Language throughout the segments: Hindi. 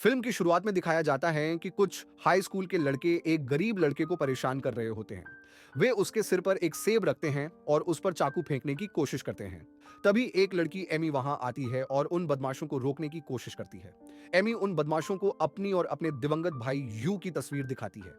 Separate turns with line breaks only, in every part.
फिल्म की शुरुआत में दिखाया जाता है कि कुछ हाई स्कूल के लड़के एक गरीब लड़के को परेशान कर रहे होते हैं। वे उसके सिर पर एक सेब रखते हैं और उस पर चाकू फेंकने की कोशिश करते हैं। तभी एक लड़की एमी वहां आती है और उन बदमाशों को रोकने की कोशिश करती है। एमी उन बदमाशों को अपनी और अपने दिवंगत भाई यू की तस्वीर दिखाती है।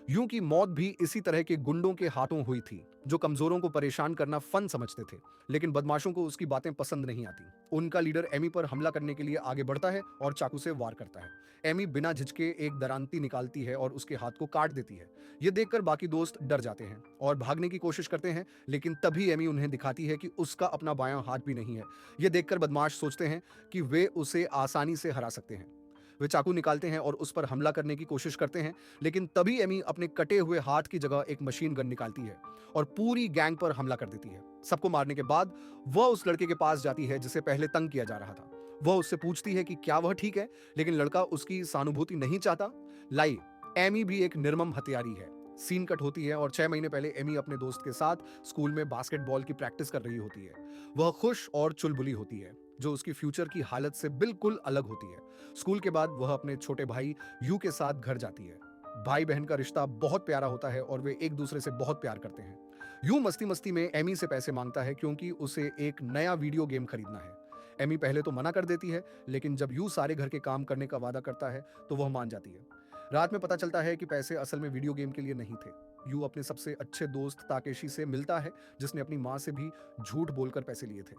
यू की मौत भी इसी तरह के गुंडों के हाथों हुई थी, जो कमजोरों को परेशान करना फन समझते थे। लेकिन बदमाशों को उसकी बातें पसंद नहीं आती। उनका लीडर एमी पर हमला करने के लिए आगे बढ़ता है और चाकू से वार करता है। एमी बिना झिझके एक दरांती निकालती है और उसके हाथ को काट देती है। ये देखकर बाकी दोस्त डर जाते हैं और भागने की कोशिश करते हैं, लेकिन तभी एमी उन्हें दिखाती है कि उसका अपना बायां हाथ भी नहीं है। ये देखकर बदमाश सोचते हैं कि वे उसे आसानी से हरा सकते हैं। वे चाकू निकालते हैं और उस पर हमला करने की कोशिश करते हैं, लेकिन तभी एमी अपने कटे हुए हाथ की जगह एक मशीन गन निकालती है और पूरी गैंग पर हमला कर देती है। सबको मारने के बाद वह उस लड़के के पास जाती है जिसे पहले तंग किया जा रहा था। वह उससे पूछती है कि क्या वह ठीक है, लेकिन लड़का उसकी सहानुभूति नहीं चाहता। लाई, एमी भी एक निर्मम हत्यारी है। सीन कट होती है और 6 महीने पहले एमी अपने दोस्त के साथ स्कूल में बास्केटबॉल की प्रैक्टिस कर रही होती है। वह खुश और चुलबुली होती है, जो उसकी फ्यूचर की हालत से बिल्कुल अलग होती है। स्कूल के बाद वह अपने छोटे भाई यू के साथ घर जाती है। भाई बहन का रिश्ता बहुत प्यारा होता है और वे एक दूसरे से बहुत प्यार करते हैं। यू मस्ती मस्ती में एमी से पैसे मांगता है क्योंकि उसे एक नया वीडियो गेम खरीदना है। एमी पहले तो मना कर देती है, लेकिन जब यू सारे घर के काम करने का वादा करता है तो वह मान जाती है। रात में पता चलता है कि पैसे असल में वीडियो गेम के लिए नहीं थे। यू अपने सबसे अच्छे दोस्त ताकेशी से मिलता है, जिसने अपनी माँ से भी झूठ बोलकर पैसे लिए थे।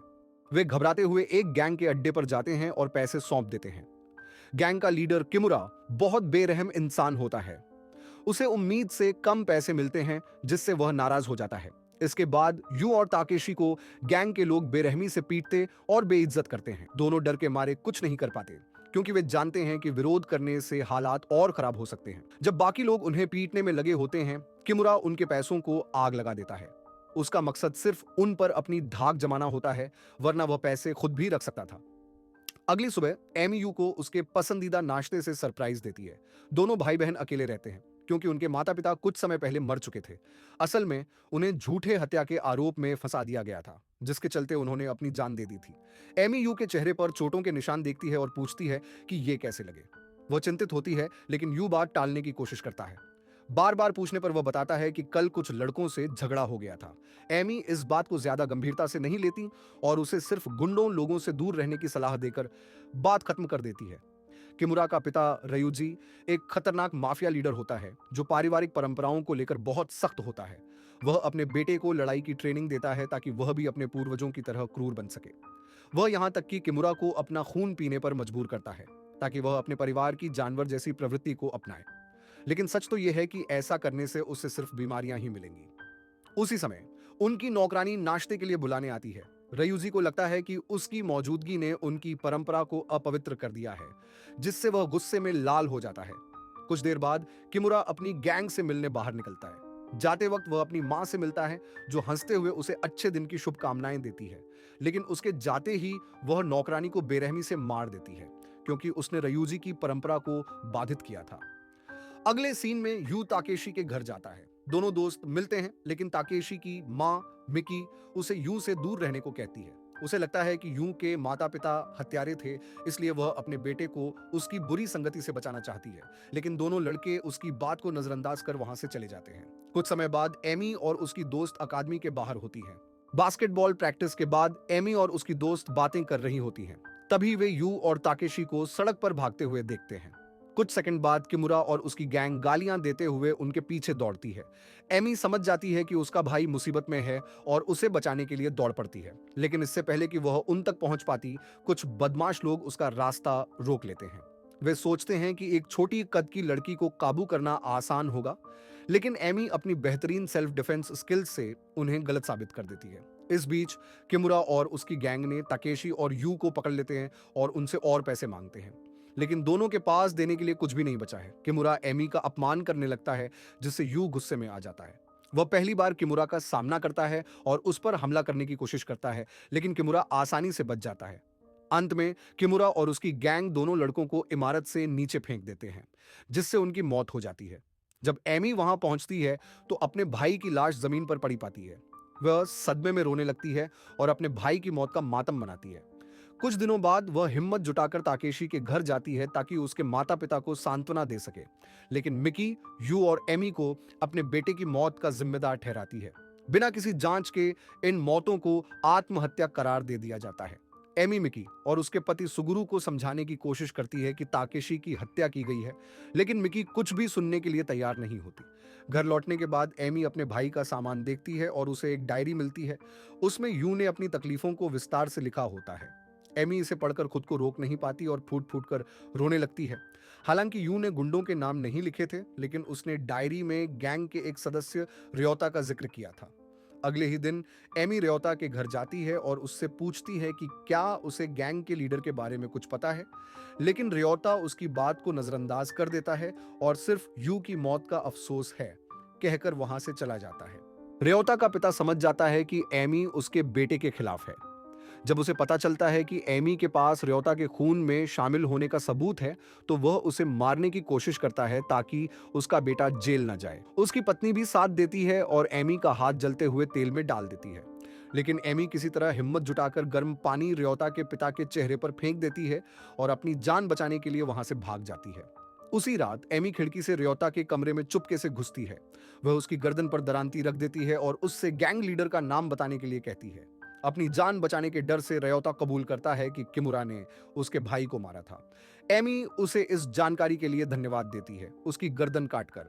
वे घबराते हुए एक गैंग के अड्डे पर जाते हैं और पैसे सौंप देते हैं। गैंग का लीडर किमुरा बहुत बेरहम इंसान होता है। उसे उम्मीद से कम पैसे मिलते हैं, जिससे वह नाराज हो जाता है। इसके बाद यू और ताकेशी को गैंग के लोग बेरहमी से पीटते और बेइज्जत करते हैं। दोनों डर के मारे कुछ नहीं कर पाते, क्योंकि वे जानते हैं कि विरोध करने से हालात और खराब हो सकते हैं। जब बाकी लोग उन्हें पीटने में लगे होते हैं, किमुरा उनके पैसों को आग लगा देता है। उसका मकसद सिर्फ उन पर अपनी धाक जमाना होता है, वरना वह पैसे खुद भी रख सकता था। अगली सुबह एमी यू को उसके पसंदीदा नाश्ते से सरप्राइज देती है। दोनों भाई बहन अकेले रहते हैं, क्योंकि उनके माता पिता कुछ समय पहले मर चुके थे। असल में उन्हें झूठे हत्या के आरोप में फंसा दिया गया था, जिसके चलते उन्होंने अपनी जान दे दी थी। एमी यू के चेहरे पर चोटों के निशान देखती है और पूछती है कि ये कैसे लगे। वह चिंतित होती है, लेकिन यू बात टालने की कोशिश करता है। बार बार पूछने पर वह बताता है कि कल कुछ लड़कों से झगड़ा हो गया था। एमी इस बात को ज्यादा गंभीरता से नहीं लेती और उसे सिर्फ गुंडों लोगों से दूर रहने की सलाह देकर बात खत्म कर देती है। किमुरा का पिता रयुजी एक खतरनाक माफिया लीडर होता है, जो पारिवारिक परंपराओं को लेकर बहुत सख्त होता है। वह अपने बेटे को लड़ाई की ट्रेनिंग देता है ताकि वह भी अपने पूर्वजों की तरह क्रूर बन सके। वह यहाँ तक कि किमुरा को अपना खून पीने पर मजबूर करता है, ताकि वह अपने परिवार की जानवर जैसी प्रवृत्ति को अपनाए। लेकिन सच तो यह है कि ऐसा करने से उसे सिर्फ बीमारियां ही मिलेंगी। उसी समय उनकी नौकरानी नाश्ते के लिए बुलाने आती है। रयूजी को लगता है कि उसकी मौजूदगी ने उनकी परंपरा को अपवित्र कर दिया है, जिससे वह गुस्से में लाल हो जाता है। कुछ देर बाद किमुरा अपनी गैंग से मिलने बाहर निकलता है। जाते वक्त वह अपनी मां से मिलता है, जो हंसते हुए उसे अच्छे दिन की शुभकामनाएं देती है। लेकिन उसके जाते ही वह नौकरानी को बेरहमी से मार देती है, क्योंकि उसने रयूजी की परंपरा को बाधित किया था। अगले सीन में यू ताकेशी के घर जाता है। दोनों दोस्त मिलते हैं, लेकिन ताकेशी की माँ मिकी उसे यू से दूर रहने को कहती है। उसे लगता है कि यू के माता पिता हत्यारे थे, इसलिए वह अपने बेटे को उसकी बुरी संगति से बचाना चाहती है। लेकिन दोनों लड़के उसकी बात को नजरअंदाज कर वहां से चले जाते हैं। कुछ समय बाद एमी और उसकी दोस्त अकादमी के बाहर होती है। बास्केटबॉल प्रैक्टिस के बाद एमी और उसकी दोस्त बातें कर रही होती हैं। तभी वे यू और ताकेशी को सड़क पर भागते हुए देखते हैं। कुछ सेकंड बाद किमुरा और उसकी गैंग गालियां देते हुए उनके पीछे दौड़ती है। एमी समझ जाती है कि उसका भाई मुसीबत में है और उसे बचाने के लिए दौड़ पड़ती है, लेकिन इससे पहले कि वह उन तक पहुंच पाती, कुछ बदमाश लोग उसका रास्ता रोक लेते हैं। वे सोचते हैं कि एक छोटी कद की लड़की को काबू करना आसान होगा, लेकिन एमी अपनी बेहतरीन सेल्फ डिफेंस स्किल्स से उन्हें गलत साबित कर देती है। इस बीच किमुरा और उसकी गैंग ने ताकेशी और यू को पकड़ लेते हैं और उनसे और पैसे मांगते हैं, लेकिन दोनों के पास देने के लिए कुछ भी नहीं बचा है। किमुरा एमी का अपमान करने लगता है, जिससे यू गुस्से में आ जाता है। वह पहली बार किमुरा का सामना करता है और उस पर हमला करने की कोशिश करता है, लेकिन किमुरा आसानी से बच जाता है। अंत में किमुरा और उसकी गैंग दोनों लड़कों को इमारत से नीचे फेंक देते हैं, जिससे उनकी मौत हो जाती है। जब एमी वहां पहुंचती है तो अपने भाई की लाश जमीन पर पड़ी पाती है। वह सदमे में रोने लगती है और अपने भाई की मौत का मातम मनाती है। कुछ दिनों बाद वह हिम्मत जुटाकर ताकेशी के घर जाती है ताकि उसके माता पिता को सांत्वना दे सके, लेकिन मिकी, यू और एमी को अपने बेटे की मौत का जिम्मेदार ठहराती है। बिना किसी जांच के इन मौतों को आत्महत्या करार दे दिया जाता है। एमी मिकी और उसके पति सुगुरु को समझाने की कोशिश करती है कि ताकेशी की हत्या की गई है, लेकिन मिकी कुछ भी सुनने के लिए तैयार नहीं होती। घर लौटने के बाद एमी अपने भाई का सामान देखती है और उसे एक डायरी मिलती है। उसमें यू ने अपनी तकलीफों को विस्तार से लिखा होता है। एमी इसे पढ़कर खुद को रोक नहीं पाती और फूट फूट कर रोने लगती है। हालांकि यू ने गुंडों के नाम नहीं लिखे थे, लेकिन उसने डायरी में गैंग के एक सदस्य रियोता का जिक्र किया था। अगले ही दिन एमी रियोता के घर जाती है और उससे पूछती है कि क्या उसे गैंग के लीडर के बारे में कुछ पता है, लेकिन रियोता उसकी बात को नजरअंदाज कर देता है और सिर्फ यू की मौत का अफसोस है कहकर वहां से चला जाता है। रियोता का पिता समझ जाता है कि एमी उसके बेटे के खिलाफ है। जब उसे पता चलता है कि एमी के पास रियोता के खून में शामिल होने का सबूत है, तो वह उसे मारने की कोशिश करता है ताकि उसका बेटा जेल न जाए। उसकी पत्नी भी साथ देती है और एमी का हाथ जलते हुए तेल में डाल देती है, लेकिन एमी किसी तरह हिम्मत जुटाकर गर्म पानी रियोता के पिता के चेहरे पर फेंक देती है और अपनी जान बचाने के लिए वहां से भाग जाती है। उसी रात एमी खिड़की से रियोता के कमरे में चुपके से घुसती है। वह उसकी गर्दन पर दरांती रख देती है और उससे गैंग लीडर का नाम बताने के लिए कहती है। अपनी जान बचाने के डर से रियोता कबूल करता है कि किमुरा ने उसके भाई को मारा था। एमी उसे इस जानकारी के लिए धन्यवाद देती है, उसकी गर्दन काटकर।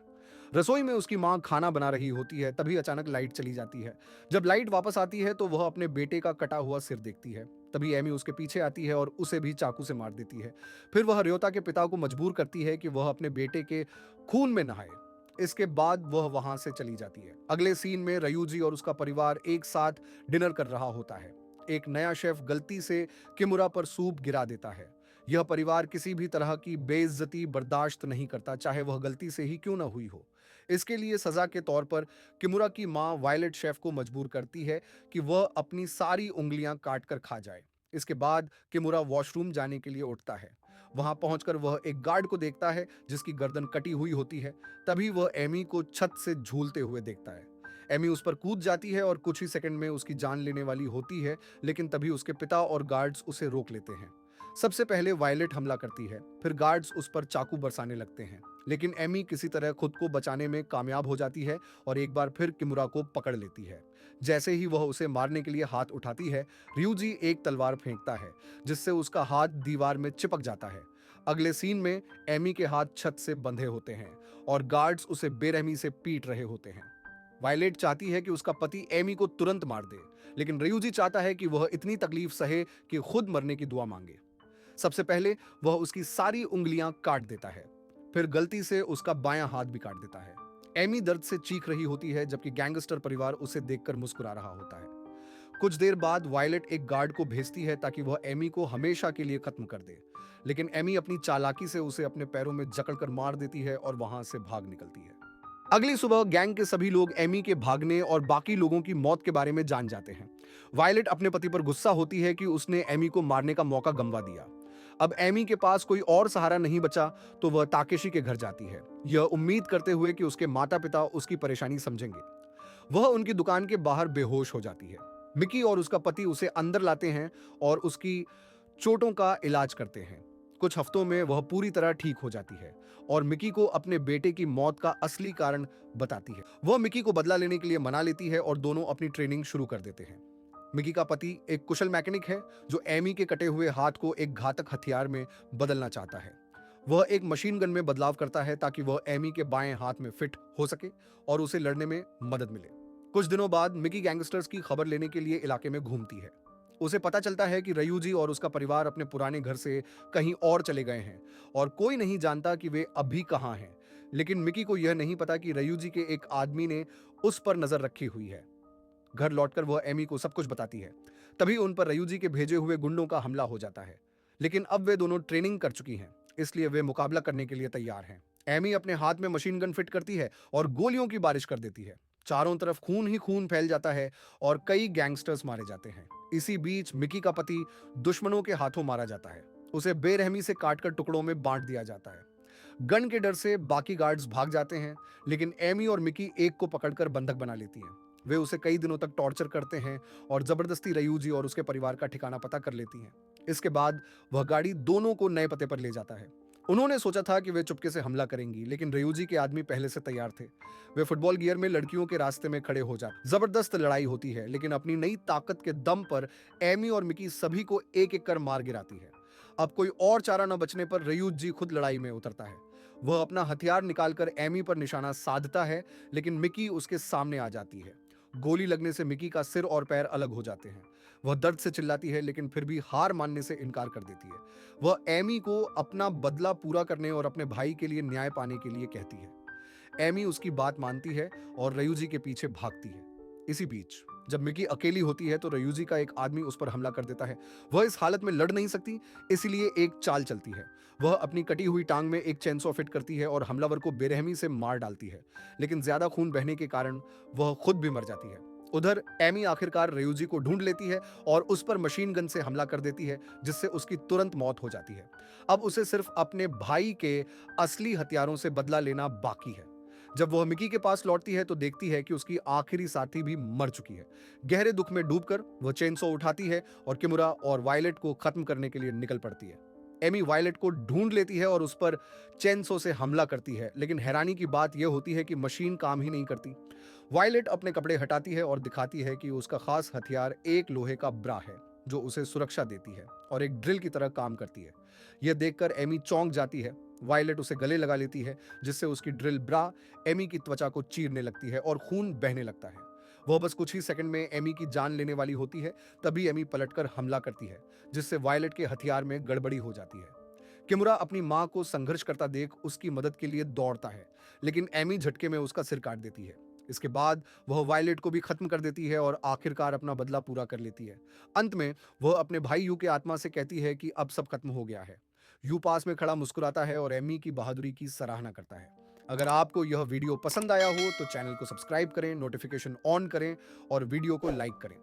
रसोई में उसकी मां खाना बना रही होती है, तभी अचानक लाइट चली जाती है। जब लाइट वापस आती है तो वह अपने बेटे का कटा हुआ सिर देखती है। तभी एमी उसके पीछे आती है और उसे भी चाकू से मार देती है। फिर वह रियोता के पिता को मजबूर करती है कि वह अपने बेटे के खून में नहाए। इसके बाद वह वहां से चली जाती है। अगले सीन में रयूजी और उसका परिवार एक साथ डिनर कर रहा होता है। एक नया शेफ गलती से किमुरा पर सूप गिरा देता है। यह परिवार किसी भी तरह की बेइज्जती बर्दाश्त नहीं करता, चाहे वह गलती से ही क्यों न हुई हो। इसके लिए सजा के तौर पर किमुरा की मां वायलेट शेफ को मजबूर करती है कि वह अपनी सारी उंगलियां काट कर खा जाए। इसके बाद किमुरा वॉशरूम जाने के लिए उठता है। वहां पहुंचकर वह एक गार्ड को देखता है जिसकी गर्दन कटी हुई होती है। तभी वह एमी को छत से झूलते हुए देखता है। एमी उस पर कूद जाती है और कुछ ही सेकंड में उसकी जान लेने वाली होती है, लेकिन तभी उसके पिता और गार्ड्स उसे रोक लेते हैं। सबसे पहले वायलेट हमला करती है, फिर गार्ड्स उस पर चाकू बरसाने लगते हैं, लेकिन एमी किसी तरह खुद को बचाने में कामयाब हो जाती है और एक बार फिर किमुरा को पकड़ लेती है। जैसे ही वह उसे मारने के लिए हाथ उठाती है, ryuji एक तलवार फेंकता है, जिससे उसका हाथ दीवार में चिपक जाता है। अगले सीन में एमी के हाथ छत से बंधे होते हैं और गार्ड्स उसे बेरहमी से पीट रहे होते हैं। वायलेट चाहती है कि उसका पति एमी को तुरंत मार दे, लेकिन ryuji चाहता है कि वह इतनी तकलीफ सहे कि खुद मरने की दुआ मांगे। सबसे पहले वह उसकी सारी उंगलियां काट देता है, फिर गलती से उसका बायां हाथ भी काट देता है। एमी दर्द से चीख रही होती है, जबकि गैंगस्टर परिवार उसे देखकर मुस्कुरा रहा होता है। कुछ देर बाद वायलेट एक गार्ड को भेजती है ताकि वह एमी को हमेशा के लिए खत्म कर दे, लेकिन एमी अपनी चालाकी से उसे अपने पैरों में जकड़कर मार देती है और वहां से भाग निकलती है। अगली सुबह गैंग के सभी लोग एमी के भागने और बाकी लोगों की मौत के बारे में जान जाते हैं। वायलेट अपने पति पर गुस्सा होती है कि उसने एमी को मारने का मौका गंवा दिया। अब एमी के पास कोई और सहारा नहीं बचा, तो वह ताकेशी के घर जाती है, यह उम्मीद करते हुए कि उसके माता पिता उसकी परेशानी समझेंगे। वह उनकी दुकान के बाहर बेहोश हो जाती है। मिकी और उसका पति उसे अंदर लाते हैं और उसकी चोटों का इलाज करते हैं। कुछ हफ्तों में वह पूरी तरह ठीक हो जाती है और मिकी को अपने बेटे की मौत का असली कारण बताती है। वह मिकी को बदला लेने के लिए मना लेती है और दोनों अपनी ट्रेनिंग शुरू कर देते हैं। मिकी का पति एक कुशल मैकेनिक है जो एमी के कटे हुए हाथ को एक घातक हथियार में बदलना चाहता है। वह एक मशीन गन में बदलाव करता है ताकि वह एमी के बाएं हाथ में फिट हो सके और उसे लड़ने में मदद मिले। कुछ दिनों बाद मिकी गैंगस्टर्स की खबर लेने के लिए इलाके में घूमती है। उसे पता चलता है कि रयूजी और उसका परिवार अपने पुराने घर से कहीं और चले गए हैं और कोई नहीं जानता कि वे अभी कहाँ हैं। लेकिन मिकी को यह नहीं पता कि रयूजी के एक आदमी ने उस पर नजर रखी हुई है। घर लौटकर वह एमी को सब कुछ बताती है। तभी उन पर रयूजी के भेजे हुए गुंडों का हमला हो जाता है, लेकिन अब वे दोनों ट्रेनिंग कर चुकी हैं, इसलिए वे मुकाबला करने के लिए तैयार हैं। एमी अपने हाथ में मशीन गन फिट करती है और गोलियों की बारिश कर देती है। चारों तरफ खून ही खून फैल जाता है और कई गैंगस्टर्स मारे जाते हैं। इसी बीच मिकी का पति दुश्मनों के हाथों मारा जाता है। उसे बेरहमी से काटकर टुकड़ों में बांट दिया जाता है। गन के डर से बाकी गार्ड्स भाग जाते हैं, लेकिन एमी और मिकी एक को पकड़कर बंधक बना लेती हैं। वे उसे कई दिनों तक टॉर्चर करते हैं और जबरदस्ती रयूजी और उसके परिवार का ठिकाना पता कर लेती हैं। इसके बाद वह गाड़ी दोनों को नए पते पर ले जाता है। उन्होंने सोचा था कि वे चुपके से हमला करेंगी, लेकिन रयूजी के आदमी पहले से तैयार थे। वे फुटबॉल गियर में लड़कियों के रास्ते में खड़े हो जाते। जबरदस्त लड़ाई होती है, लेकिन अपनी नई ताकत के दम पर एमी और मिकी सभी को एक एक कर मार गिराती है। अब कोई और चारा न बचने पर रयूज जी खुद लड़ाई में उतरता है। वह अपना हथियार निकालकर एमी पर निशाना साधता है, लेकिन मिकी उसके सामने आ जाती है। गोली लगने से मिकी का सिर और पैर अलग हो जाते हैं। वह दर्द से चिल्लाती है, लेकिन फिर भी हार मानने से इनकार कर देती है। वह एमी को अपना बदला पूरा करने और अपने भाई के लिए न्याय पाने के लिए कहती है। एमी उसकी बात मानती है और रयूजी के पीछे भागती है। इसी बीच जब मिकी अकेली होती है तो रयूजी का एक आदमी उस पर हमला कर देता है। वह इस हालत में लड़ नहीं सकती, इसलिए एक चाल चलती है। वह अपनी कटी हुई टांग में एक चेनसॉ फिट करती है और हमलावर को बेरहमी से मार डालती है, लेकिन ज्यादा खून बहने के कारण वह खुद भी मर जाती है। उधर एमी आखिरकार रयूजी को ढूंढ लेती है और उस पर मशीन गन से हमला कर देती है, जिससे उसकी तुरंत मौत हो जाती है। अब उसे सिर्फ अपने भाई के असली हथियारों से बदला लेना बाकी है। जब वह मिकी के पास लौटती है तो देखती है कि उसकी आखिरी साथी भी मर चुकी है। गहरे दुख में डूबकर वह चेनसॉ उठाती है और किमुरा और वायलेट को खत्म करने के लिए निकल पड़ती है। एमी वायलेट को ढूंढ लेती है और उस पर चेनसॉ से हमला करती है, लेकिन हैरानी की बात यह होती है कि मशीन काम ही नहीं करती। वायलेट अपने कपड़े हटाती है और दिखाती है कि उसका खास हथियार एक लोहे का ब्रा है, जो उसे सुरक्षा देती है और एक ड्रिल की तरह काम करती है। यह देखकर एमी चौंक जाती है। वायलेट उसे गले लगा लेती है, जिससे उसकी ड्रिल ब्रा एमी की त्वचा को चीरने लगती है और खून बहने लगता है। वह बस कुछ ही सेकंड में एमी की जान लेने वाली होती है। तभी एमी पलटकर हमला करती है, जिससे वायलेट के हथियार में गड़बड़ी हो जाती है। किमुरा अपनी मां को संघर्ष करता देख उसकी मदद के लिए दौड़ता है, लेकिन एमी झटके में उसका सिर काट देती है। इसके बाद वह वायलेट को भी खत्म कर देती है और आखिरकार अपना बदला पूरा कर लेती है। अंत में वह अपने भाई यू के आत्मा से कहती है कि अब सब खत्म हो गया है। यू पास में खड़ा मुस्कुराता है और एमी की बहादुरी की सराहना करता है। अगर आपको यह वीडियो पसंद आया हो तो चैनल को सब्सक्राइब करें, नोटिफिकेशन ऑन करें और वीडियो को लाइक करें।